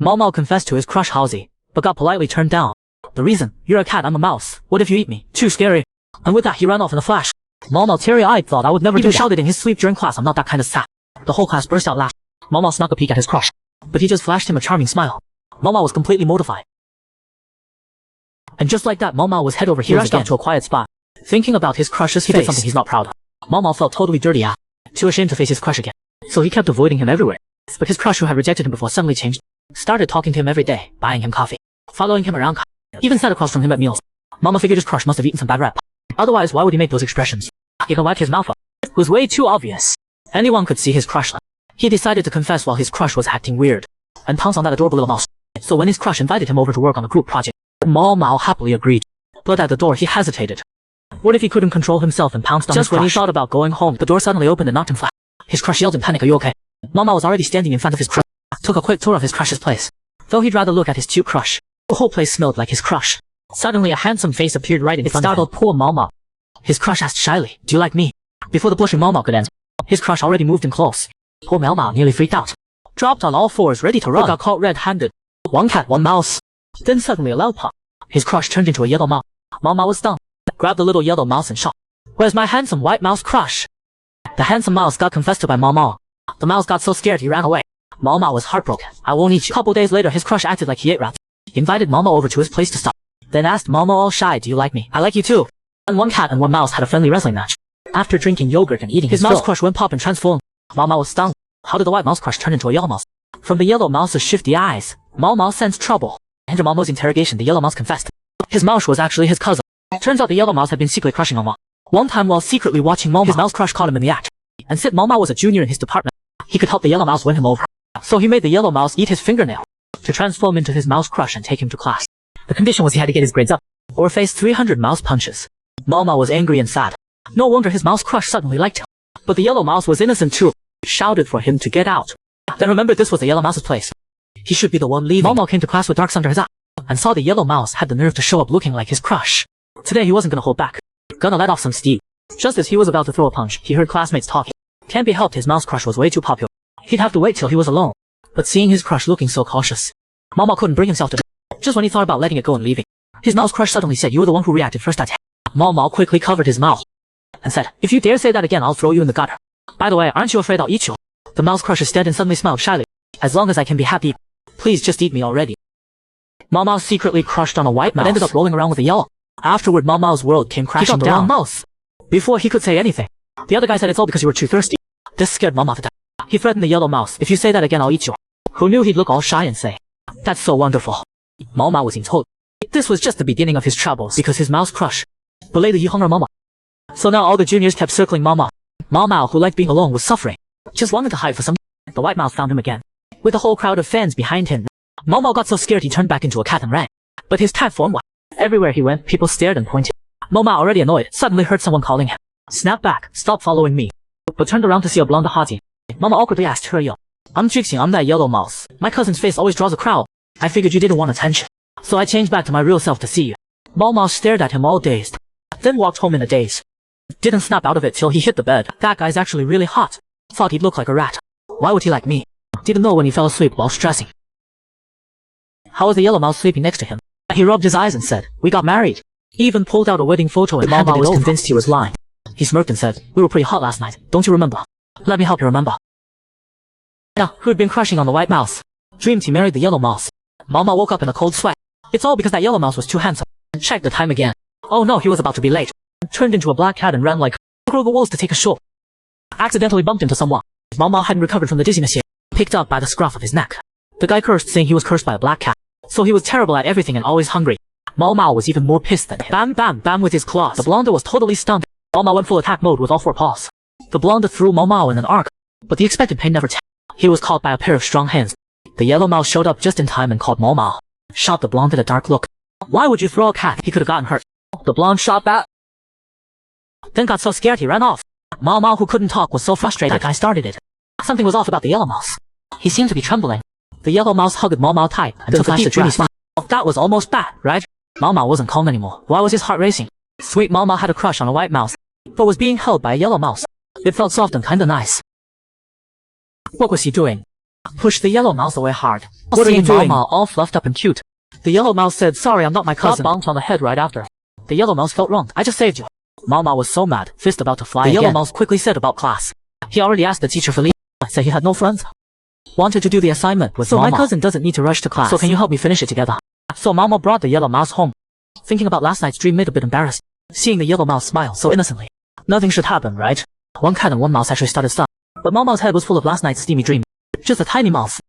Mao Mao confessed to his crush Haozi, but got politely turned down. The reason? You're a cat, I'm a mouse. What if you eat me? Too scary. And with that he ran off in a flash. Mao Mao teary-eyed thought I would never do that. He shouted in his sleep during class, I'm not that kind of sap. The whole class burst out laughing. Mao Mao snuck a peek at his crush, but he just flashed him a charming smile. Mao Mao was completely mortified. And just like that, Mao Mao was head over heels again to a quiet spot. Thinking about his crush's face, he did something he's not proud of. Mao Mao felt totally dirty, too ashamed to face his crush again. So he kept avoiding him everywhere. But his crush, who had rejected him before, suddenly changed. Started talking to him every day, buying him coffee, following him around, even sat across from him at meals. Mama figured his crush must have eaten some bad rap. Otherwise, why would he make those expressions? He can wipe his mouth up. It was way too obvious. Anyone could see his crush. He decided to confess while his crush was acting weird, and pounce on that adorable little mouse. So when his crush invited him over to work on a group project, Mao Mao happily agreed. But at the door he hesitated. What if he couldn't control himself and pounced on his crush? Just when he thought about going home, the door suddenly opened and knocked him flat. His crush yelled in panic, "Are you okay?" Mao Mao was already standing in front of his crush. Took a quick tour of his crush's place. Though he'd rather look at his cute crush. The whole place smelled like his crush. Suddenly a handsome face appeared right in front of him. It startled poor Mao Mao. His crush asked shyly, "Do you like me?" Before the blushing Mao Mao could answer, his crush already moved in close. Poor Mao Mao nearly freaked out. Dropped on all fours ready to run. But got caught red-handed. One cat, one mouse. Then suddenly a loud pop. His crush turned into a yellow mouse. Mao Mao was stunned. Grabbed the little yellow mouse and shot. "Where's my handsome white mouse crush?" The handsome mouse got confessed to by Mao Mao. The mouse got so scared he ran away. Mao Mao was heartbroken. "I won't eat you." Couple days later his crush acted like he ate rats. He invited Mao Mao over to his place to stop. Then asked Mao Mao all shy, "Do you like me?" "I like you too." And one cat and one mouse had a friendly wrestling match. After drinking yogurt and eating his mouse crush went pop and transformed. Mao Mao was stung. How did the white mouse crush turn into a yellow mouse? From the yellow mouse's shifty eyes, Mao Mao sensed trouble. Under Mao Mao's interrogation, the yellow mouse confessed. His mouse was actually his cousin. Turns out the yellow mouse had been secretly crushing Mao Mao. One time while secretly watching Mao Mao, his mouse crush caught him in the act. And since Mao Mao was a junior in his department, he could help the yellow mouse win him over. So he made the yellow mouse eat his fingernail to transform into his mouse crush and take him to class. The condition was he had to get his grades up or face 300 mouse punches. Mao Mao was angry and sad. No wonder his mouse crush suddenly liked him. But the yellow mouse was innocent too. Shouted for him to get out. Then remembered this was the yellow mouse's place. He should be the one leaving. Mao Mao came to class with darks under his eye and saw the yellow mouse had the nerve to show up looking like his crush. Today he wasn't gonna hold back. Gonna let off some steam. Just as he was about to throw a punch, he heard classmates talking. Can't be helped, his mouse crush was way too popular. He'd have to wait till he was alone. But seeing his crush looking so cautious, Mao Mao couldn't bring himself to. Just when he thought about letting it go and leaving, his mouse crush suddenly said, "You were the one who reacted first at him." Mao Mao quickly covered his mouth and said, "If you dare say that again, I'll throw you in the gutter. By the way, aren't you afraid I'll eat you?" The mouse crush instead and suddenly smiled shyly. "As long as I can be happy, please just eat me already." Mao Mao secretly crushed on a white mouse, but ended up rolling around with a yellow. Afterward, Mao Mao's world came crashing down. He got the wrong mouse. Before he could say anything, the other guy said, "It's all because you were too thirsty." This scared Mao Mao to death. He threatened the yellow mouse, "If you say that again, I'll eat you." Who knew he'd look all shy and say, "That's so wonderful." Mao Mao was told this was just the beginning of his troubles because his mouse crush belayed the Yihong'er Mao Mao. So now all the juniors kept circling Mao Mao. Mao Mao, who liked being alone, was suffering. Just wanted to hide for some. The white mouse found him again, with a whole crowd of fans behind him. Mao Mao got so scared he turned back into a cat and ran. But his cat form was. Everywhere he went, people stared and pointed. Mao Mao, already annoyed, suddenly heard someone calling him. Snapped back, "Stop following me." But turned around to see a blonde Haji. Mao Mao awkwardly asked her, "Yo, I'm Jixing, I'm that yellow mouse. My cousin's face always draws a crowd. I figured you didn't want attention, so I changed back to my real self to see you." Mao Mao stared at him all dazed, then walked home in a daze. Didn't snap out of it till he hit the bed. That guy's actually really hot. Thought he'd look like a rat. Why would he like me? Didn't know when he fell asleep while stressing. How was the yellow mouse sleeping next to him? He rubbed his eyes and said, "We got married." Even pulled out a wedding photo and Mao Mao was convinced he was lying. He smirked and said, "We were pretty hot last night, don't you remember? Let me help you remember." Now, who'd been crushing on the white mouse, dreamed he married the yellow mouse. Mao Mao woke up in a cold sweat. It's all because that yellow mouse was too handsome. Checked the time again. Oh no, he was about to be late. Turned into a black cat and ran like across the walls to take a shot. Accidentally bumped into someone. Mao Mao hadn't recovered from the dizziness yet. Picked up by the scruff of his neck. The guy cursed, saying he was cursed by a black cat. So he was terrible at everything and always hungry. Mao Mao was even more pissed than him. Bam bam bam with his claws. The blonde was totally stunned. Mao Mao went full attack mode with all four paws. The blonde threw Mao Mao in an arc, but the expected pain never came. He was caught by a pair of strong hands. The yellow mouse showed up just in time and caught Mao Mao. Shot the blonde with a dark look. "Why would you throw a cat? He could have gotten hurt." The blonde shot back, then got so scared he ran off. Mao Mao, who couldn't talk, was so frustrated. That guy started it. Something was off about the yellow mouse. He seemed to be trembling. The yellow mouse hugged Mao Mao tight and took a deep breath. That was almost bad, right? Mao Mao wasn't calm anymore. Why was his heart racing? Sweet Mao Mao had a crush on a white mouse, but was being held by a yellow mouse. It felt soft and kinda nice. What was he doing? pushed the yellow mouse away hard. What are you doing? Mama, all fluffed up and cute. The yellow mouse said, sorry, I'm not my cousin. Got bonked on the head right after. The yellow mouse felt wronged. I just saved you. Mama was so mad, fist about to fly. The yellow mouse quickly said about class. He already asked the teacher for leave. Said he had no friends. Wanted to do the assignment with Mama. My cousin doesn't need to rush to class. So can you help me finish it together? So Mama brought the yellow mouse home. Thinking about last night's dream made a bit embarrassed. Seeing the yellow mouse smile so innocently. Nothing should happen, right? One cat and one mouse actually started stuff. But Mama's head was full of last night's steamy dream. Just a tiny mouse.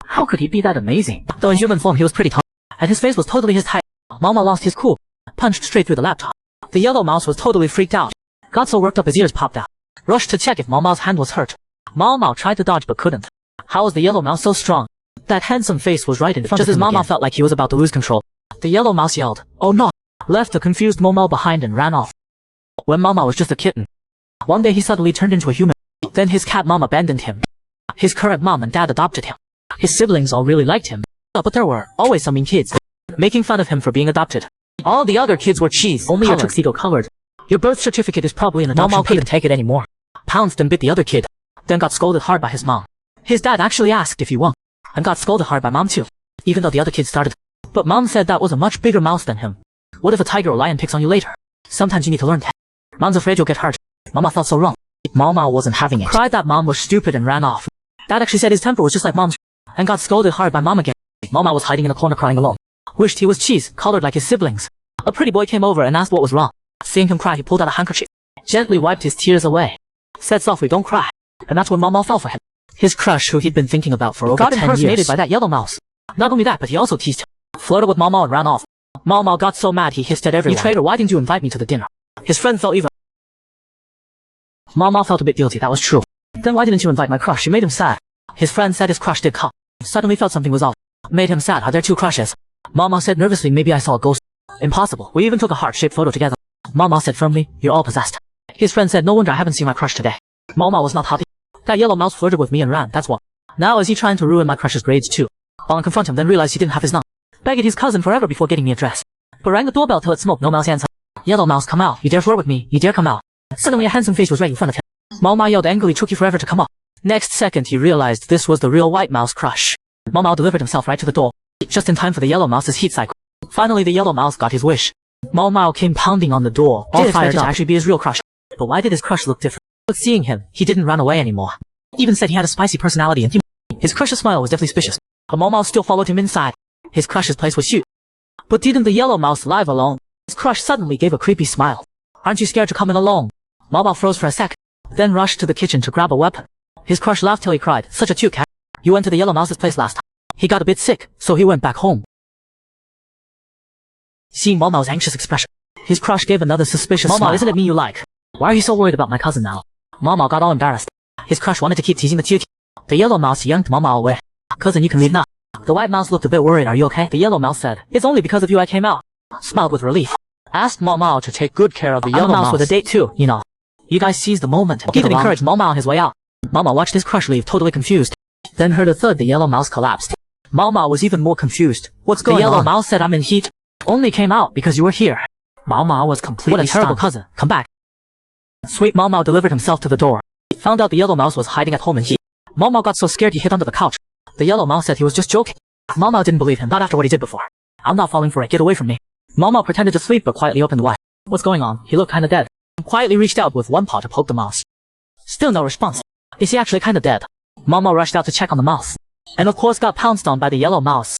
How could he be that amazing? Though in human form he was pretty tall. And his face was totally his type. Mama lost his cool. Punched straight through the laptop. The yellow mouse was totally freaked out. Got so worked up his ears popped out. Rushed to check if Mama's hand was hurt. Mama tried to dodge but couldn't. How was the yellow mouse so strong? That handsome face was right in front of him. Just as Mama felt like he was about to lose control. The yellow mouse yelled, oh no! Left the confused Momo behind and ran off. When Mama was just a kitten. One day he suddenly turned into a human. Then his cat mom abandoned him. His current mom and dad adopted him. His siblings all really liked him. But there were always some mean kids making fun of him for being adopted. All the other kids were cheese. Only your tuxedo colored. Your birth certificate is probably an adoption. Mama couldn't take it anymore. Pounced and bit the other kid. Then got scolded hard by his mom. His dad actually asked if he won. And got scolded hard by Mom too. Even though the other kid started. But Mom said that was a much bigger mouse than him. What if a tiger or lion picks on you later? Sometimes you need to learn that. Mom's afraid you'll get hurt. Mama felt so wrong. Mama wasn't having it. Cried that Mom was stupid and ran off. Dad actually said his temper was just like Mom's. And got scolded hard by Mom again. Mama was hiding in a corner crying alone. Wished he was cheese, colored like his siblings. A pretty boy came over and asked what was wrong. Seeing him cry, he pulled out a handkerchief. Gently wiped his tears away. Said softly, don't cry. And that's when Mama fell for him. His crush, who he'd been thinking about for over 10 years. Got impersonated by that yellow mouse. Not only that, but he also teased him. Flirted with Mama and ran off. Mama got so mad he hissed at everyone. You traitor, why didn't you invite me to the dinner? His friend felt even. Mama felt a bit guilty, that was true. Then why didn't you invite my crush? You made him sad. His friend said his crush did come. Suddenly felt something was off. Made him sad. Are there two crushes? Mama said nervously, maybe I saw a ghost. Impossible. We even took a heart-shaped photo together. Mama said firmly, you're all possessed. His friend said, no wonder I haven't seen my crush today. Mama was not happy. That yellow mouse flirted with me and ran, that's what. Now is he trying to ruin my crush's grades too? I'll confront him, then realized he didn't have his number. Begged his cousin forever before getting me a dress. But rang the doorbell till it smoked, no mouse answer. Yellow mouse, come out. You dare flirt with me, you dare come out. Suddenly a handsome face was right in front of him. Mama yelled angrily, took you forever to come up. Next second he realized this was the real white mouse crush. Mama delivered himself right to the door. Just in time for the yellow mouse's heat cycle. Finally the yellow mouse got his wish. Mau came pounding on the door, all fired up to actually be his real crush. But why did his crush look different? But seeing him, he didn't run away anymore. Even said he had a spicy personality and his crush's smile was definitely suspicious. But Mau still followed him inside. His crush's place was shoot. But didn't the yellow mouse live alone? His crush suddenly gave a creepy smile. Aren't you scared to come in alone? Mau froze for a sec, then rushed to the kitchen to grab a weapon. His crush laughed till he cried, such a cute cat. You went to the yellow mouse's place last time. He got a bit sick, so he went back home. Seeing Mau's anxious expression, his crush gave another suspicious smile. Isn't it me you like? Why are you so worried about my cousin now? Mau got all embarrassed. His crush wanted to keep teasing the cute. The yellow mouse yanked Mau away. Cousin, you can leave now. The white mouse looked a bit worried. Are you okay? The yellow mouse said, it's only because of you I came out. Smiled with relief. Asked Mau to take good care of the yellow mouse with a date too, you know. You guys seized the moment. Even encouraged Mau on his way out. Mau watched his crush leave, totally confused. Then heard a thud. The yellow mouse collapsed. Mau was even more confused. What's going on? The yellow mouse said, I'm in heat. Only came out because you were here. Mau was completely What a terrible cousin. Come back. Sweet Mau delivered himself to the door. Found out the yellow mouse was hiding at home in heat. Mau got so scared he hid under the couch. The yellow mouse said he was just joking. Mau didn't believe him, not after what he did before. I'm not falling for it, get away from me. Mau pretended to sleep but quietly opened wide. What's going on? He looked kinda dead. Quietly reached out with one paw to poke the mouse. Still no response. Is he actually kinda dead? Mau rushed out to check on the mouse. And of course got pounced on by the yellow mouse.